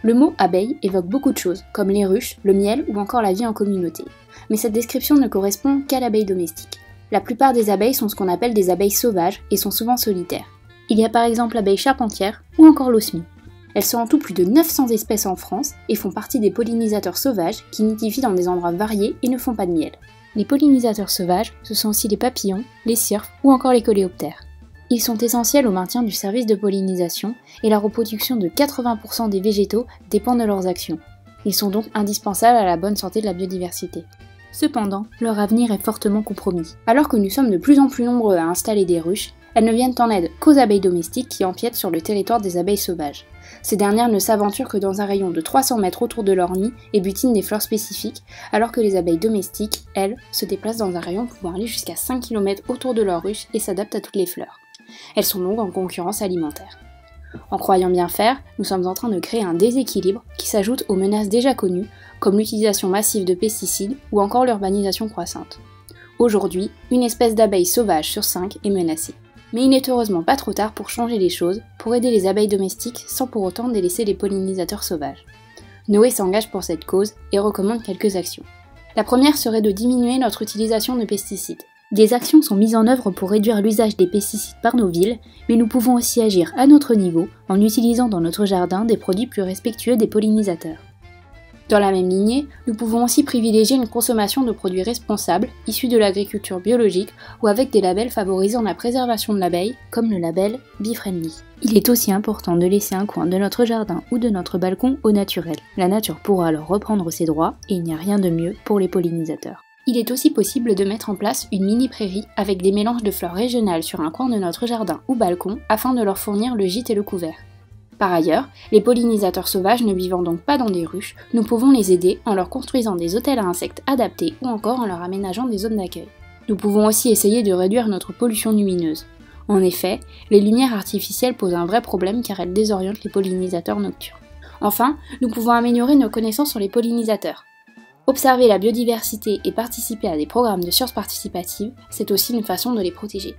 Le mot abeille évoque beaucoup de choses, comme les ruches, le miel ou encore la vie en communauté. Mais cette description ne correspond qu'à l'abeille domestique. La plupart des abeilles sont ce qu'on appelle des abeilles sauvages et sont souvent solitaires. Il y a par exemple l'abeille charpentière ou encore l'osmie. Elles sont en tout plus de 900 espèces en France et font partie des pollinisateurs sauvages qui nidifient dans des endroits variés et ne font pas de miel. Les pollinisateurs sauvages, ce sont aussi les papillons, les cirques ou encore les coléoptères. Ils sont essentiels au maintien du service de pollinisation et la reproduction de 80% des végétaux dépend de leurs actions. Ils sont donc indispensables à la bonne santé de la biodiversité. Cependant, leur avenir est fortement compromis. Alors que nous sommes de plus en plus nombreux à installer des ruches, elles ne viennent en aide qu'aux abeilles domestiques qui empiètent sur le territoire des abeilles sauvages. Ces dernières ne s'aventurent que dans un rayon de 300 mètres autour de leur nid et butinent des fleurs spécifiques, alors que les abeilles domestiques, elles, se déplacent dans un rayon pouvant aller jusqu'à 5 km autour de leur ruche et s'adaptent à toutes les fleurs. Elles sont donc en concurrence alimentaire. En croyant bien faire, nous sommes en train de créer un déséquilibre qui s'ajoute aux menaces déjà connues, comme l'utilisation massive de pesticides ou encore l'urbanisation croissante. Aujourd'hui, une espèce d'abeille sauvage sur 5 est menacée. Mais il n'est heureusement pas trop tard pour changer les choses, pour aider les abeilles domestiques sans pour autant délaisser les pollinisateurs sauvages. Noé s'engage pour cette cause et recommande quelques actions. La première serait de diminuer notre utilisation de pesticides. Des actions sont mises en œuvre pour réduire l'usage des pesticides par nos villes, mais nous pouvons aussi agir à notre niveau en utilisant dans notre jardin des produits plus respectueux des pollinisateurs. Dans la même lignée, nous pouvons aussi privilégier une consommation de produits responsables, issus de l'agriculture biologique ou avec des labels favorisant la préservation de l'abeille, comme le label Bee-Friendly. Il est aussi important de laisser un coin de notre jardin ou de notre balcon au naturel. La nature pourra alors reprendre ses droits et il n'y a rien de mieux pour les pollinisateurs. Il est aussi possible de mettre en place une mini-prairie avec des mélanges de fleurs régionales sur un coin de notre jardin ou balcon afin de leur fournir le gîte et le couvert. Par ailleurs, les pollinisateurs sauvages ne vivant donc pas dans des ruches, nous pouvons les aider en leur construisant des hôtels à insectes adaptés ou encore en leur aménageant des zones d'accueil. Nous pouvons aussi essayer de réduire notre pollution lumineuse. En effet, les lumières artificielles posent un vrai problème car elles désorientent les pollinisateurs nocturnes. Enfin, nous pouvons améliorer nos connaissances sur les pollinisateurs. Observer la biodiversité et participer à des programmes de sciences participatives, c'est aussi une façon de les protéger.